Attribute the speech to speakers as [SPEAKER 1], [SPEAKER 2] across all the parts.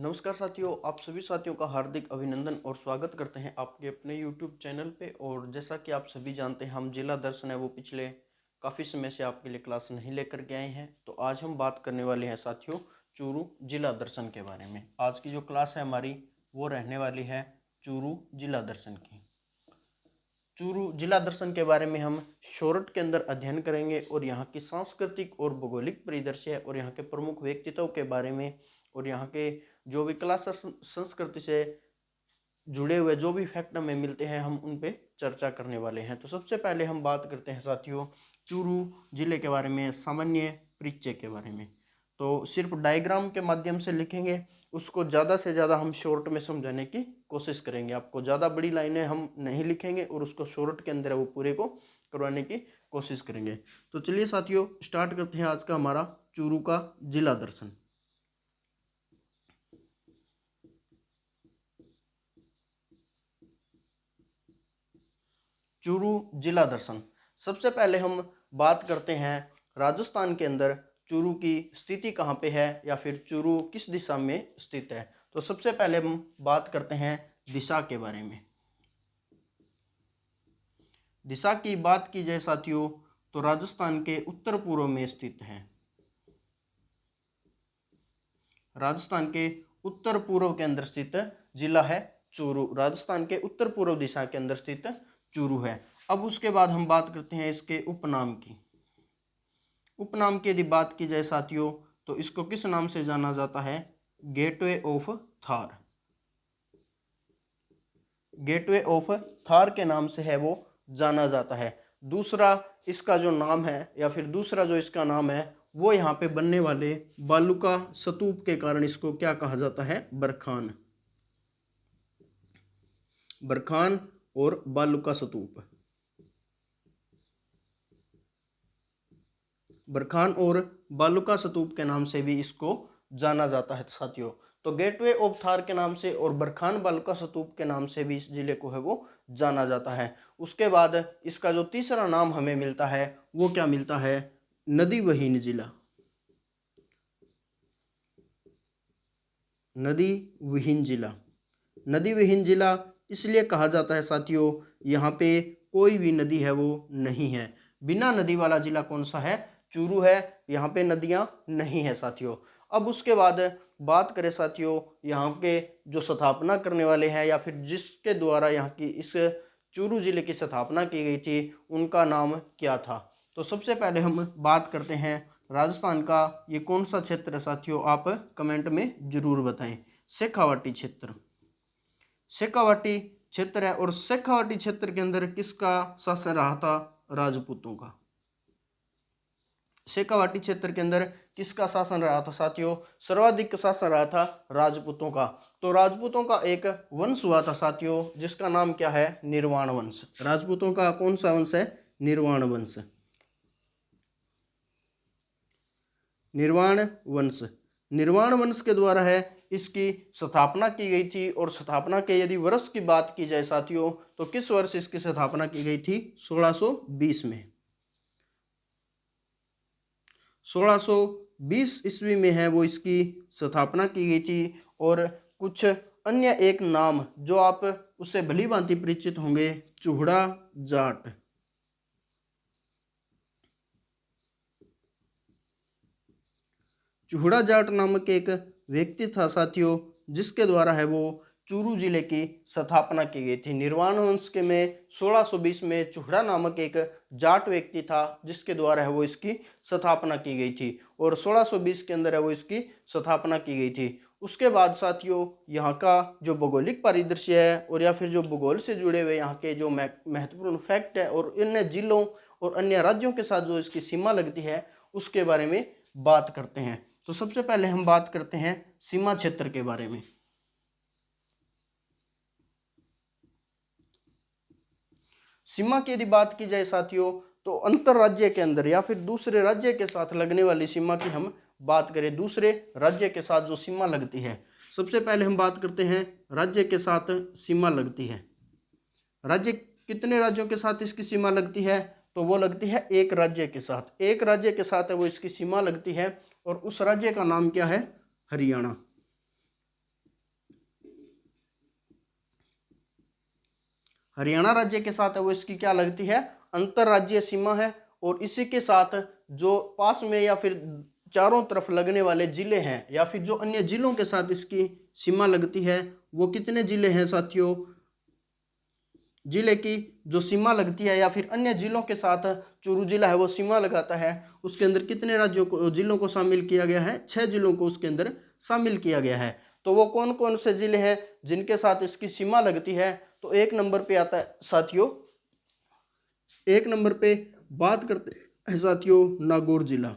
[SPEAKER 1] नमस्कार साथियों, आप सभी साथियों का हार्दिक अभिनंदन और स्वागत करते हैं आपके अपने YouTube चैनल पे। और जैसा कि आप सभी जानते हैं, हम जिला दर्शन है वो पिछले काफ़ी समय से आपके लिए क्लास नहीं लेकर के आए हैं। तो आज हम बात करने वाले हैं साथियों चूरू जिला दर्शन के बारे में। आज की जो क्लास है हमारी वो रहने वाली है चूरू जिला दर्शन की। चूरू जिला दर्शन के बारे में हम शॉर्ट के अंदर अध्ययन करेंगे और यहाँ की सांस्कृतिक और भौगोलिक परिदृश्य और यहाँ के प्रमुख व्यक्तित्व के बारे में और यहाँ के जो भी कला संस्कृति से जुड़े हुए जो भी फैक्ट हमें मिलते हैं हम उन पे चर्चा करने वाले हैं। तो सबसे पहले हम बात करते हैं साथियों चूरू जिले के बारे में, सामान्य परिचय के बारे में। तो सिर्फ डायग्राम के माध्यम से लिखेंगे, उसको ज़्यादा से ज़्यादा हम शॉर्ट में समझाने की कोशिश करेंगे। आपको ज़्यादा बड़ी लाइनें हम नहीं लिखेंगे और उसको शॉर्ट के अंदर वो पूरे को करवाने की कोशिश करेंगे। तो चलिए साथियों स्टार्ट करते हैं आज का हमारा चूरू का जिला दर्शन। चूरू जिला दर्शन। सबसे पहले हम बात करते हैं राजस्थान के अंदर चूरू की स्थिति कहाँ पे है या फिर चूरू किस दिशा में स्थित है। तो सबसे पहले हम बात करते हैं दिशा के बारे में। दिशा की बात की जाए साथियों तो राजस्थान के उत्तर पूर्व में स्थित है। राजस्थान के उत्तर पूर्व के अंदर स्थित जिला है चूरू। राजस्थान के उत्तर पूर्व दिशा के अंदर स्थित चूरू है। अब उसके बाद हम बात करते हैं इसके उपनाम की। उपनाम की यदि बात की जाए साथियों तो इसको किस नाम से जाना जाता है? Gateway of Thar. Gateway of Thar के नाम से है वो जाना जाता है। दूसरा इसका जो नाम है या फिर दूसरा जो इसका नाम है वो यहाँ पे बनने वाले बालूका स्तूप के कारण इसको क्या कहा जाता है? बरखान। बरखान और बालूका स्तूप। बरखान और बालूका स्तूप के नाम से भी इसको जाना जाता है साथियों। तो गेटवे ऑफ थार के नाम से और बरखान बालूका स्तूप के नाम से भी इस जिले को है वो जाना जाता है। उसके बाद इसका जो तीसरा नाम हमें मिलता है वो क्या मिलता है? नदी विहीन जिला। नदी विहीन जिला। नदी विहीन जिला इसलिए कहा जाता है साथियों, यहाँ पे कोई भी नदी है वो नहीं है। बिना नदी वाला जिला कौन सा है? चूरू है। यहाँ पे नदियाँ नहीं है साथियों। अब उसके बाद बात करें साथियों यहाँ के जो स्थापना करने वाले हैं या फिर जिसके द्वारा यहाँ की इस चूरू जिले की स्थापना की गई थी उनका नाम क्या था। तो सबसे पहले हम बात करते हैं राजस्थान का ये कौन सा क्षेत्र है साथियों, आप कमेंट में जरूर बताएं। शेखावाटी क्षेत्र। शेखावाटी क्षेत्र है और शेखावाटी क्षेत्र के अंदर किसका शासन रहा था? राजपूतों का। शेखावाटी क्षेत्र के अंदर किसका शासन रहा था साथियों? सर्वाधिक शासन रहा था राजपूतों का। तो राजपूतों का एक वंश हुआ था साथियों जिसका नाम क्या है? निर्वाण वंश। राजपूतों का कौन सा वंश है? निर्वाण वंश। निर्वाण वंश। निर्वाण वंश के द्वारा है इसकी स्थापना की गई थी। और स्थापना के यदि वर्ष की बात की जाए साथियों तो किस वर्ष इसकी स्थापना की गई थी? 1620 में। 1620 ईस्वी में है वो इसकी स्थापना की गई थी। और कुछ अन्य एक नाम जो आप उससे भली भांति परिचित होंगे, चूहड़ा जाट। चूहड़ा जाट नामक एक व्यक्ति था साथियों जिसके द्वारा है वो चूरू जिले की स्थापना की गई थी। निर्वाण वंश के में 1620 में चूहड़ा नामक एक जाट व्यक्ति था जिसके द्वारा है वो इसकी स्थापना की गई थी और 1620 के अंदर है वो इसकी स्थापना की गई थी। उसके बाद साथियों यहाँ का जो भौगोलिक परिदृश्य है और या फिर जो भूगोल से जुड़े हुए यहाँ के जो महत्वपूर्ण फैक्ट है और अन्य जिलों और अन्य राज्यों के साथ जो इसकी सीमा लगती है उसके बारे में बात करते हैं। तो सबसे पहले हम बात करते हैं सीमा क्षेत्र के बारे में। सीमा की यदि बात की जाए साथियों तो अंतर राज्य के अंदर या फिर दूसरे राज्य के साथ लगने वाली सीमा की हम बात करें, दूसरे राज्य के साथ जो सीमा लगती है, सबसे पहले हम बात करते हैं राज्य के साथ सीमा लगती है। राज्य कितने राज्यों के साथ इसकी सीमा लगती है? तो वो लगती है एक राज्य के साथ। एक राज्य के साथ है वो इसकी सीमा लगती है और उस राज्य का नाम क्या है? हरियाणा। हरियाणा राज्य के साथ है वो इसकी क्या लगती है, अंतर्राज्यीय सीमा है। और इसी के साथ जो पास में या फिर चारों तरफ लगने वाले जिले हैं या फिर जो अन्य जिलों के साथ इसकी सीमा लगती है, वो कितने जिले हैं साथियों, जिले की जो सीमा लगती है या फिर अन्य जिलों के साथ चूरू जिला है वो सीमा लगाता है, उसके अंदर कितने राज्यों को, जिलों को शामिल किया गया है, 6 जिलों को उसके अंदर शामिल किया गया है। तो वो कौन कौन से जिले हैं जिनके साथ इसकी सीमा लगती है, तो एक नंबर पे आता है साथियों, एक नंबर पे बात करते हैं साथियों नागौर जिला,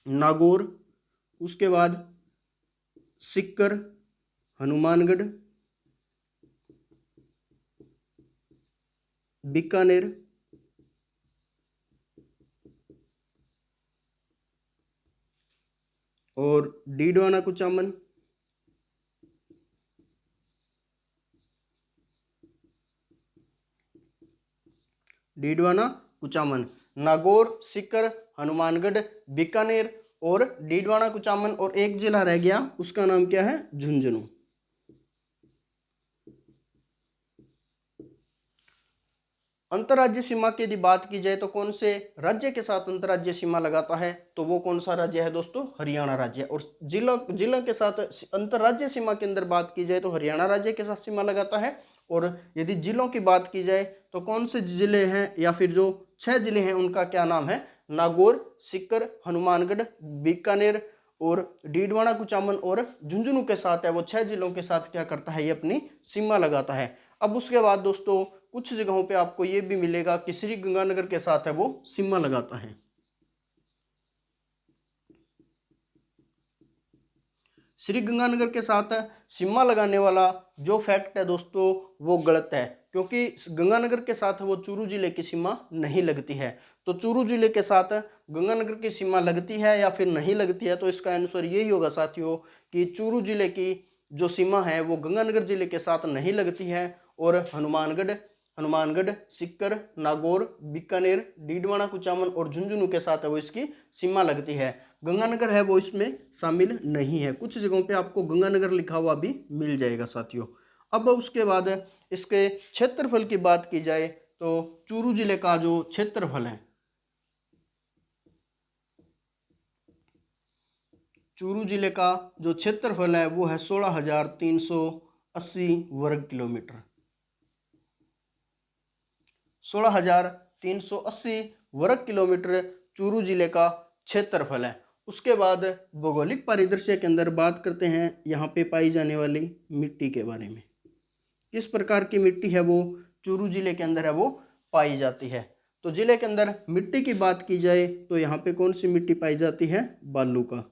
[SPEAKER 1] नागौर। उसके बाद सीकर, हनुमानगढ़, बीकानेर, और डीडवाना कुचामन, डीडवाना कुचामन, नागौर, सीकर, हनुमानगढ़, बीकानेर और डीडवाना कुचामन। और एक जिला रह गया, उसका नाम क्या है, झुंझुनू। अंतर्राज्यीय सीमा की यदि बात की जाए तो कौन से राज्य के साथ अंतर्राज्यीय सीमा लगाता है, तो वो कौन सा राज्य है दोस्तों, हरियाणा राज्य। और जिलों जिलों के साथ अंतर्राज्यीय सीमा के अंदर बात की जाए तो हरियाणा राज्य के साथ सीमा लगाता है। और यदि जिलों की बात की जाए तो कौन से जिले हैं या फिर जो 6 जिले हैं उनका क्या नाम है, नागौर, सीकर, हनुमानगढ़, बीकानेर और डीडवाना कुचामन और झुंझुनू के साथ है, वो 6 जिलों के साथ क्या करता है, ये अपनी सीमा लगाता है। अब उसके बाद दोस्तों कुछ जगहों पे आपको ये भी मिलेगा कि श्री गंगानगर के साथ है वो सीमा लगाता है। श्री गंगानगर के साथ सीमा लगाने वाला जो फैक्ट है दोस्तों वो गलत है, क्योंकि गंगानगर के साथ वो चूरू जिले की सीमा नहीं लगती है। तो चूरू जिले के साथ गंगानगर की सीमा लगती है या फिर नहीं लगती है, तो इसका आंसर यही होगा साथियों कि चूरू जिले की जो सीमा है वो गंगानगर जिले के साथ नहीं लगती है। और हनुमानगढ़, सीकर, नागौर, बीकानेर, डीडवाना कुचामन और झुंझुनू के साथ है वो इसकी सीमा लगती है। गंगानगर है वो इसमें शामिल नहीं है। कुछ जगहों पे आपको गंगानगर लिखा हुआ भी मिल जाएगा साथियों। अब उसके बाद इसके क्षेत्रफल की बात की जाए तो चूरू जिले का जो क्षेत्रफल है, चूरू जिले का जो क्षेत्रफल है वो है 16,380 वर्ग किलोमीटर, 16,380 वर्ग किलोमीटर चूरू जिले का क्षेत्रफल है। उसके बाद भौगोलिक परिदृश्य के अंदर बात करते हैं यहाँ पे पाई जाने वाली मिट्टी के बारे में। किस प्रकार की मिट्टी है वो चूरू जिले के अंदर है वो पाई जाती है। तो जिले के अंदर मिट्टी की बात की जाए तो यहाँ पे कौन सी मिट्टी पाई जाती है, बालूका,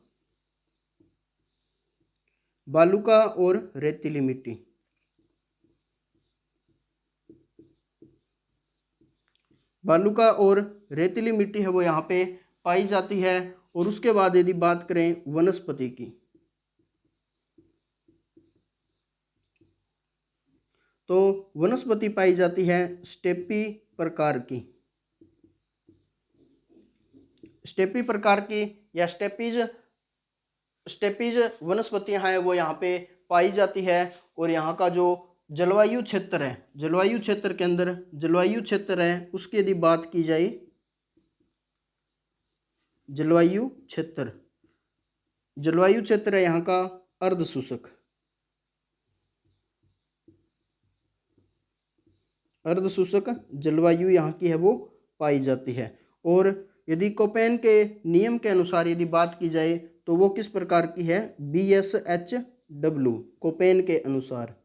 [SPEAKER 1] बालूका और रेतीली मिट्टी, बालूका और रेतीली मिट्टी है वो यहाँ पे पाई जाती है। और उसके बाद यदि बात करें वनस्पति की, तो वनस्पति पाई जाती है स्टेपी प्रकार की, स्टेपी प्रकार की या स्टेपीज, स्टेपीज वनस्पतियां हैं वो यहाँ पे पाई जाती है। और यहाँ का जो जलवायु क्षेत्र है, जलवायु क्षेत्र के अंदर जलवायु क्षेत्र है उसकी यदि बात की जाए, जलवायु क्षेत्र, जलवायु क्षेत्र है यहाँ का अर्ध शुष्क, अर्ध शुष्क जलवायु यहाँ की है वो पाई जाती है। और यदि कोपेन के नियम के अनुसार यदि बात की जाए तो वो किस प्रकार की है, BSHW, कोपेन के अनुसार,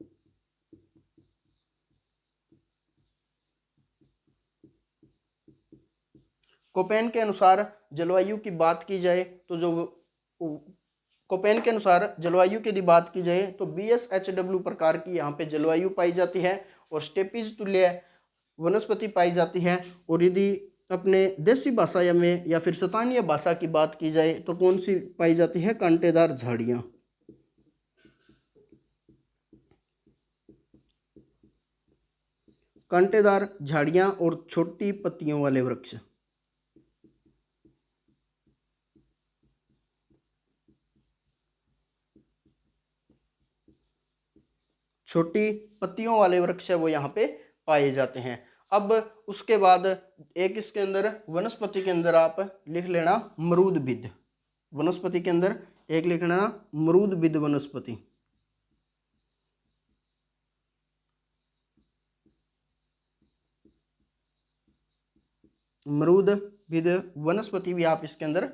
[SPEAKER 1] कोपेन के अनुसार जलवायु की बात की जाए तो जो कोपेन के अनुसार जलवायु की यदि बात की जाए तो BSHW प्रकार की यहाँ पे जलवायु पाई जाती है और स्टेपीज तुल्य वनस्पति पाई जाती है। और यदि अपने देसी भाषा या में या फिर स्थानीय भाषा की बात की जाए तो कौन सी पाई जाती है, कांटेदार झाड़ियाँ, कांटेदार झाड़ियाँ और छोटी पत्तियों वाले वृक्ष, छोटी पत्तियों वाले वृक्ष है वो यहाँ पे पाए जाते हैं। अब उसके बाद एक इसके अंदर वनस्पति के अंदर आप लिख लेना मरूदबिद। वनस्पति के अंदर एक लिख लेना मरूदबिद वनस्पति। मरूदबिद वनस्पति भी आप इसके अंदर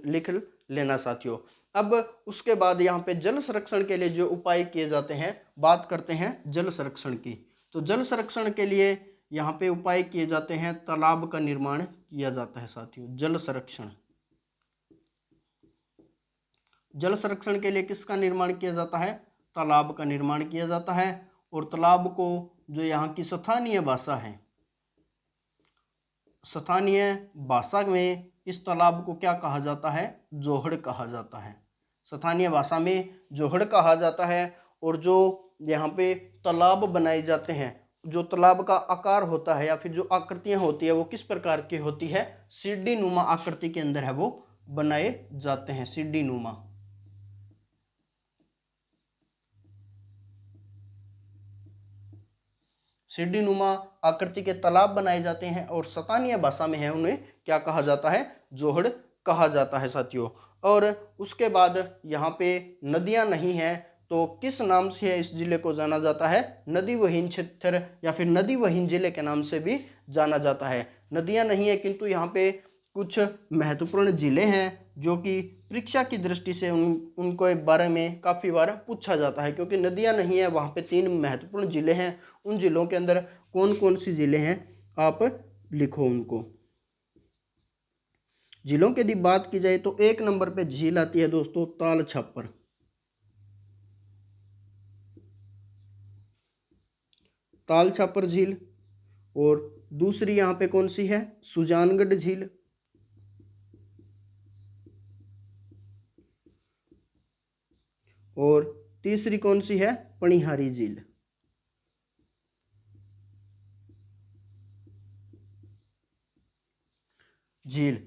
[SPEAKER 1] लिख लेना साथियों। अब उसके बाद यहाँ पे जल संरक्षण के लिए जो उपाय किए जाते हैं, बात करते हैं जल संरक्षण की। तो जल संरक्षण के लिए यहाँ पे उपाय किए जाते हैं, तालाब का निर्माण किया जाता है साथियों। जल संरक्षण, जल संरक्षण के लिए किसका निर्माण किया जाता है? तालाब का निर्माण किया जाता है। और तालाब को जो यहाँ की स्थानीय भाषा है, स्थानीय भाषा में इस तालाब को क्या कहा जाता है? जोहड़ कहा जाता है। स्थानीय भाषा में जोहड़ कहा जाता है। और जो यहाँ पे तालाब बनाए जाते हैं, जो तालाब का आकार होता है या फिर जो आकृतियाँ होती है वो किस प्रकार की होती है? सीढ़ी नुमा आकृति के अंदर है वो बनाए जाते हैं, सीढ़ी नुमा। सीढ़ी नुमा आकृति के तालाब बनाए जाते हैं और स्थानीय भाषा में है उन्हें क्या कहा जाता है? जोहड़ कहा जाता है साथियों। और उसके बाद यहाँ पे नदियाँ नहीं हैं तो किस नाम से इस जिले को जाना जाता है? नदी विहीन क्षेत्र या फिर नदी विहीन जिले के नाम से भी जाना जाता है। नदियाँ नहीं है किंतु यहाँ पे कुछ महत्वपूर्ण जिले हैं जो कि परीक्षा की दृष्टि से उनको बारे में काफ़ी बार पूछा जाता है। क्योंकि नदियाँ नहीं है, वहाँ पे 3 महत्वपूर्ण जिले हैं। उन जिलों के अंदर कौन कौन सी जिले हैं आप लिखो उनको। जिलों की यदि बात की जाए तो 1 नंबर पे झील आती है दोस्तों, ताल छापर। ताल छापर झील। और दूसरी यहाँ पे कौन सी है? सुजानगढ़ झील। और तीसरी कौन सी है? पणिहारी झील। झील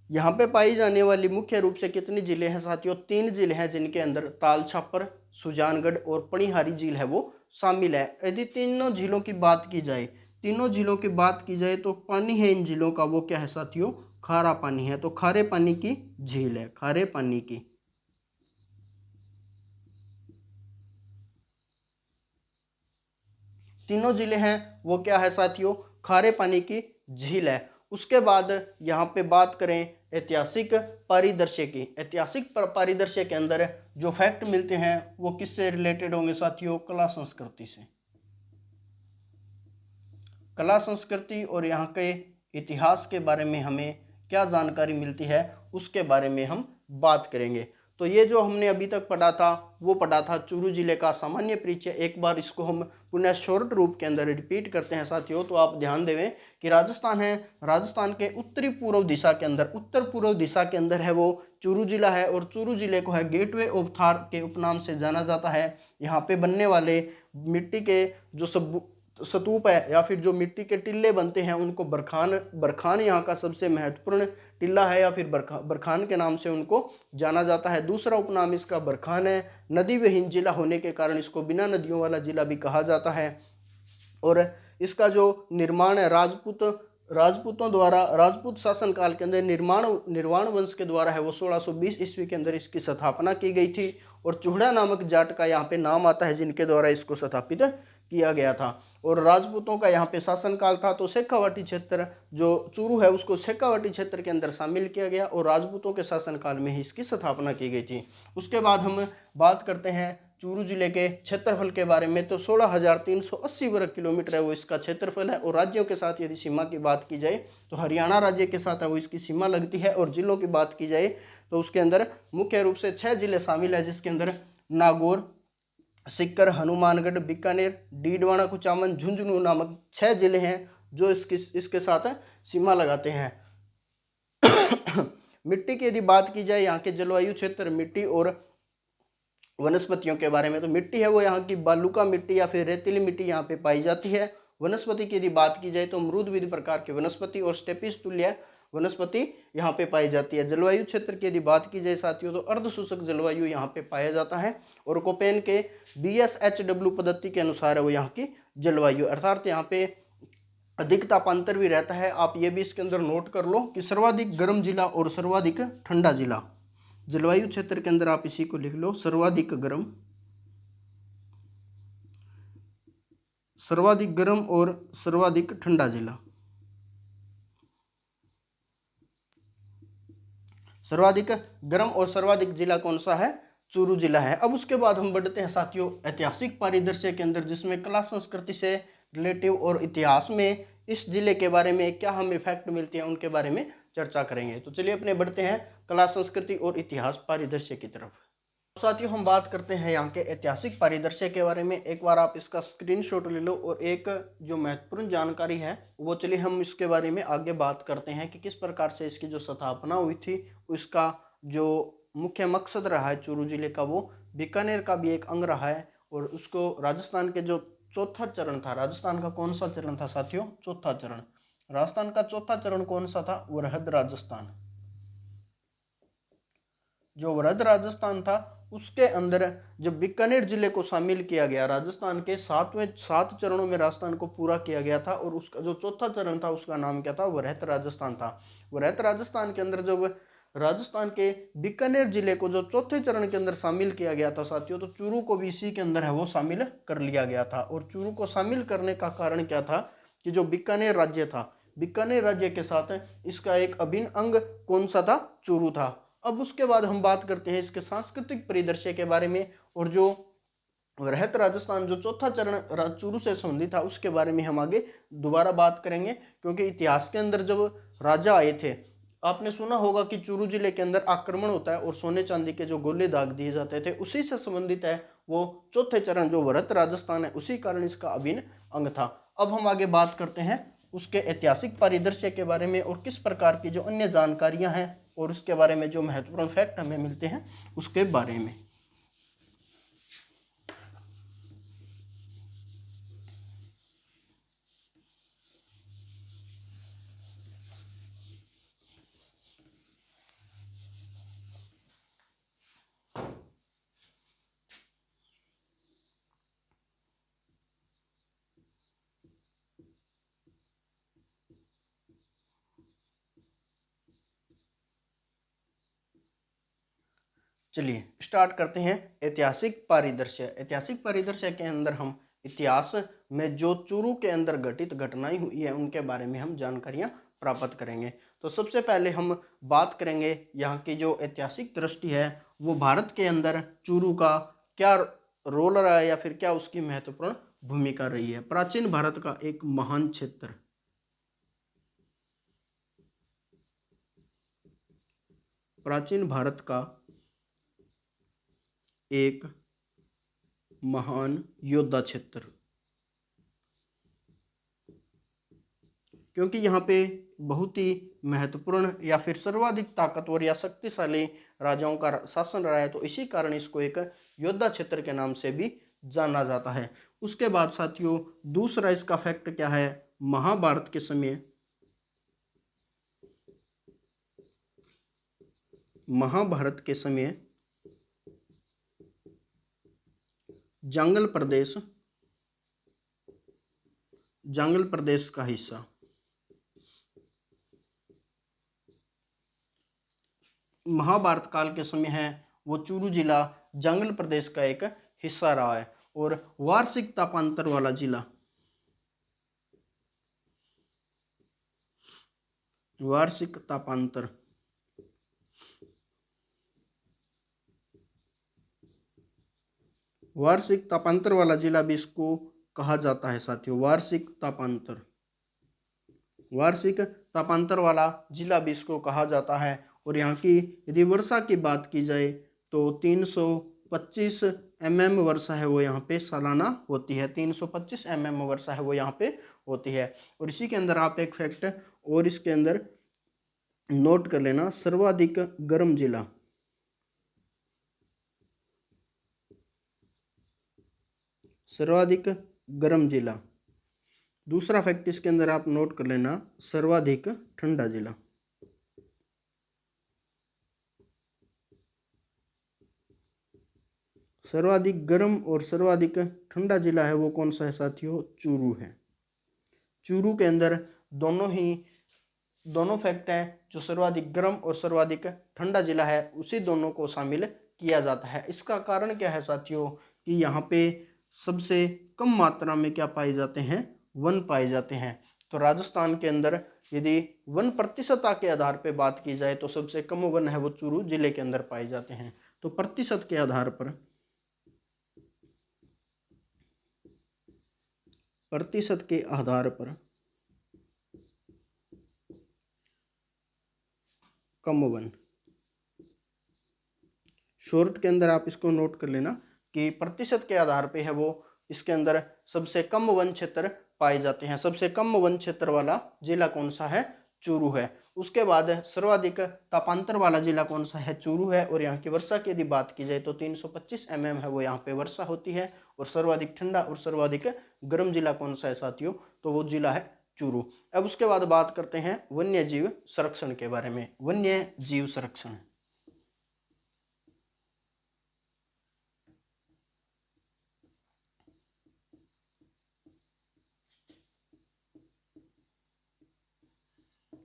[SPEAKER 1] यहाँ पे पाई जाने वाली मुख्य रूप से कितनी जिले हैं साथियों? 3 जिले हैं जिनके अंदर ताल छापर, सुजानगढ़ और पणिहारी झील है वो शामिल है। यदि तीनों झीलों की बात की जाए, तीनों झीलों की बात की जाए तो पानी है इन झीलों का वो क्या है साथियों? खारा पानी है। तो खारे पानी की झील है, खारे पानी की। तीनों जिले हैं वो क्या है साथियों? खारे पानी की झील है। उसके बाद यहाँ पे बात करें ऐतिहासिक परिदृश्य की। ऐतिहासिक परिदृश्य के अंदर जो फैक्ट मिलते हैं वो किससे रिलेटेड होंगे साथियों? कला संस्कृति से। कला संस्कृति और यहाँ के इतिहास के बारे में हमें क्या जानकारी मिलती है उसके बारे में हम बात करेंगे। तो ये जो हमने अभी तक पढ़ा था वो पढ़ा था चूरू जिले का सामान्य परिचय। एक बार इसको हम पुनः शॉर्ट रूप के अंदर रिपीट करते हैं साथियों। तो आप ध्यान देवें कि राजस्थान है, राजस्थान के उत्तरी पूर्व दिशा के अंदर, उत्तर पूर्व दिशा के अंदर है वो चूरू जिला है। और चूरू जिले को है गेटवे ऑफ थार के उपनाम से जाना जाता है। यहाँ पे बनने वाले मिट्टी के जो स्तूप है या फिर जो मिट्टी के टिल्ले बनते हैं उनको बरखान यहाँ का सबसे महत्वपूर्ण टिल्ला है या फिर बरखान के नाम से उनको जाना जाता है। दूसरा उपनाम इसका बरखान है। नदी विहीन जिला होने के कारण इसको बिना नदियों वाला जिला भी कहा जाता है। और इसका जो निर्माण है राजपूतों द्वारा, राजपूत शासन काल के अंदर निर्वाण वंश के द्वारा है वो 1620 ईस्वी के अंदर इसकी स्थापना की गई थी। और चूड़ा नामक जाट का यहाँ पे नाम आता है जिनके द्वारा इसको स्थापित किया गया था। और राजपूतों का यहाँ पे शासनकाल था तो शेखावाटी क्षेत्र जो चूरू है उसको शेखावाटी क्षेत्र के अंदर शामिल किया गया और राजपूतों के शासनकाल में ही इसकी स्थापना की गई थी। उसके बाद हम बात करते हैं चूरू जिले के क्षेत्रफल के बारे में। तो 16,380 वर्ग किलोमीटर है वो इसका क्षेत्रफल है। और राज्यों के साथ यदि सीमा की बात की जाए तो हरियाणा राज्य के साथ है वो इसकी सीमा लगती है। और जिलों की बात की जाए तो उसके अंदर मुख्य रूप से 6 जिले शामिल है जिसके अंदर नागौर, सीकर, हनुमानगढ़, बीकानेर, डीडवाना, कुचामन, झुंझुनू नामक 6 जिले हैं जो इसके साथ सीमा लगाते हैं। मिट्टी की यदि बात की जाए, यहाँ के जलवायु क्षेत्र, मिट्टी और वनस्पतियों के बारे में, तो मिट्टी है वो यहाँ की बालुका मिट्टी या फिर रेतीली मिट्टी यहाँ पे पाई जाती है। वनस्पति की यदि बात की जाए तो अमरूदविद प्रकार की वनस्पति और स्टेपिस तुल्य वनस्पति यहाँ पे पाई जाती है। जलवायु क्षेत्र की यदि बात की जाए साथियों तो अर्ध शुष्क जलवायु यहाँ पे पाया जाता है और कोपेन के BSHW पद्धति के अनुसार है वो यहाँ की जलवायु, अर्थात यहाँ पे अधिक तापांतर भी रहता है। आप ये भी इसके अंदर नोट कर लो कि सर्वाधिक गर्म जिला और सर्वाधिक ठंडा जिला, जलवायु क्षेत्र के अंदर आप इसी को लिख लो, सर्वाधिक गर्म और सर्वाधिक ठंडा जिला। सर्वाधिक गर्म और सर्वाधिक जिला कौन सा है? चूरू जिला है। अब उसके बाद हम बढ़ते हैं साथियों ऐतिहासिक परिदृश्य के अंदर, जिसमें कला संस्कृति से रिलेटिव और इतिहास में इस जिले के बारे में क्या हमें फैक्ट मिलते हैं उनके बारे में चर्चा करेंगे। तो चलिए अपने बढ़ते हैं कला संस्कृति और इतिहास परिदृश्य की तरफ। साथियों हम बात करते हैं यहाँ के ऐतिहासिक परिदृश्य के बारे में। एक बार आप इसका स्क्रीनशॉट ले लो और एक जो महत्वपूर्ण जानकारी है वो चलिए हम इसके बारे में आगे बात करते हैं कि किस प्रकार से इसकी जो स्थापना हुई थी, उसका जो मुख्य मकसद रहा है चूरू जिले का, वो बीकानेर का भी एक अंग रहा है। और उसको राजस्थान के जो चौथा चरण था, राजस्थान का कौन सा चरण था साथियों? चौथा चरण। राजस्थान का चौथा चरण कौन सा था? वृहद राजस्थान। जो वृहद राजस्थान था उसके अंदर जब बीकानेर जिले को शामिल किया गया, राजस्थान के 7 चरणों में राजस्थान को पूरा किया गया था और उसका जो चौथा चरण था उसका नाम क्या था? वृहद राजस्थान था। वृहद राजस्थान के अंदर जब राजस्थान के बीकानेर जिले को जो चौथे चरण के अंदर शामिल किया गया था साथियों, तो चूरू को भी इसी के अंदर है वो शामिल कर लिया गया था। और चूरू को शामिल करने का कारण क्या था कि जो बीकानेर राज्य था, बीकानेर राज्य के साथ इसका एक अभिन्न अंग कौन सा था? चूरू था। अब उसके बाद हम बात करते हैं इसके सांस्कृतिक परिदृश्य के बारे में, और जो वृहद राजस्थान जो चौथा चरण चूरू से संबंधित था उसके बारे में हम आगे दोबारा बात करेंगे। क्योंकि इतिहास के अंदर जब राजा आए थे, आपने सुना होगा कि चूरू जिले के अंदर आक्रमण होता है और सोने चांदी के जो गोले दाग दिए जाते थे, उसी से संबंधित है वो चौथे चरण जो वृहद राजस्थान है, उसी कारण इसका अभिन्न अंग था। अब हम आगे बात करते हैं उसके ऐतिहासिक परिदृश्य के बारे में और किस प्रकार की जो अन्य जानकारियां हैं और उसके बारे में जो महत्वपूर्ण फैक्ट हमें मिलते हैं उसके बारे में। चलिए स्टार्ट करते हैं ऐतिहासिक परिदृश्य। ऐतिहासिक परिदृश्य के अंदर हम इतिहास में जो चूरू के अंदर घटित घटनाएं हुई है उनके बारे में हम जानकारियां प्राप्त करेंगे। तो सबसे पहले हम बात करेंगे यहाँ की जो ऐतिहासिक दृष्टि है वो भारत के अंदर चूरू का क्या रोल रहा है या फिर क्या उसकी महत्वपूर्ण भूमिका रही है। प्राचीन भारत का एक महान क्षेत्र, प्राचीन भारत का एक महान योद्धा क्षेत्र, क्योंकि यहाँ पे बहुत ही महत्वपूर्ण या फिर सर्वाधिक ताकतवर या शक्तिशाली राजाओं का शासन रहा है, तो इसी कारण इसको एक योद्धा क्षेत्र के नाम से भी जाना जाता है। उसके बाद साथियों दूसरा इसका फैक्ट क्या है? महाभारत के समय, महाभारत के समय जंगल प्रदेश का हिस्सा, महाभारत काल के समय है वो चूरू जिला जंगल प्रदेश का एक हिस्सा रहा है। और वार्षिक तापांतर वाला जिला, वार्षिक तापांतर, वार्षिक तापांतर वाला जिला भी इसको कहा जाता है साथियों। वार्षिक तापांतर, वार्षिक तापांतर वाला जिला भी इसको कहा जाता है। और यहाँ की यदि वर्षा की बात की जाए तो 325 mm वर्षा है वो यहाँ पे सालाना होती है। 325 mm वर्षा है वो यहाँ पे होती है। और इसी के अंदर आप एक फैक्ट और इसके अंदर नोट कर लेना, सर्वाधिक गर्म जिला, सर्वाधिक गर्म जिला। दूसरा फैक्ट इसके अंदर आप नोट कर लेना, सर्वाधिक ठंडा जिला। सर्वाधिक गर्म और सर्वाधिक ठंडा जिला है वो कौन सा है साथियों? चूरू है। चूरू के अंदर दोनों फैक्ट हैं, जो सर्वाधिक गर्म और सर्वाधिक ठंडा जिला है उसी दोनों को शामिल किया जाता है। इसका कारण क्या है साथियों? कि यहाँ पे सबसे कम मात्रा में क्या पाए जाते हैं? वन पाए जाते हैं। तो राजस्थान के अंदर यदि वन प्रतिशतता के आधार पर बात की जाए तो सबसे कम वन है वो चूरू जिले के अंदर पाए जाते हैं। तो प्रतिशत के आधार पर कम वन, शॉर्ट के अंदर आप इसको नोट कर लेना कि प्रतिशत के आधार पे है वो इसके अंदर सबसे कम वन क्षेत्र पाए जाते हैं। सबसे कम वन क्षेत्र वाला जिला कौन सा है? चूरू है। उसके बाद सर्वाधिक तापांतर वाला जिला कौन सा है? चूरू है। और यहाँ की वर्षा की यदि बात की जाए तो 325 mm है वो यहाँ पे वर्षा होती है। और सर्वाधिक ठंडा और सर्वाधिक गर्म जिला कौन सा है साथियों? तो वो जिला है चूरू। अब उसके बाद बात करते हैं वन्य जीव संरक्षण के बारे में। वन्य जीव संरक्षण,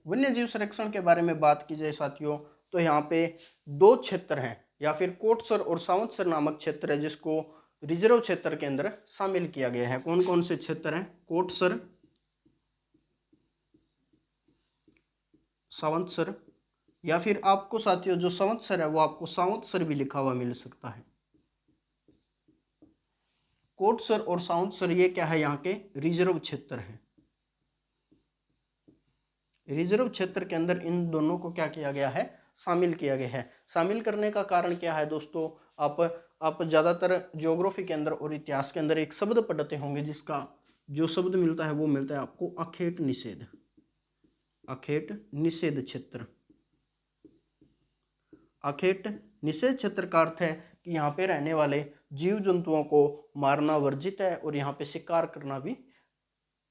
[SPEAKER 1] वन्य जीव संरक्षण के बारे में बात की जाए साथियों तो यहाँ पे दो क्षेत्र हैं, या फिर कोटसर और सावंतसर नामक क्षेत्र है जिसको रिजर्व क्षेत्र के अंदर शामिल किया गया है। कौन कौन से क्षेत्र हैं? कोटसर, सावंतसर, या फिर आपको साथियों जो सावंतसर है वो आपको सावंतसर भी लिखा हुआ मिल सकता है। कोटसर और सावंतसर ये क्या है? यहाँ के रिजर्व क्षेत्र है। रिजर्व क्षेत्र के अंदर इन दोनों को क्या किया गया है? शामिल किया गया है। शामिल करने का कारण क्या है दोस्तों? आप ज़्यादातर ज्योग्राफी के अंदर और इतिहास के अंदर एक शब्द पढ़ते होंगे जिसका जो शब्द मिलता है वो मिलता है आपको अखेट निषेध। अखेट निषेध क्षेत्र। अखेट निषेध क्षेत्र का अर्थ है कि यहाँ पे रहने वाले जीव जंतुओं को मारना वर्जित है और यहाँ पे शिकार करना भी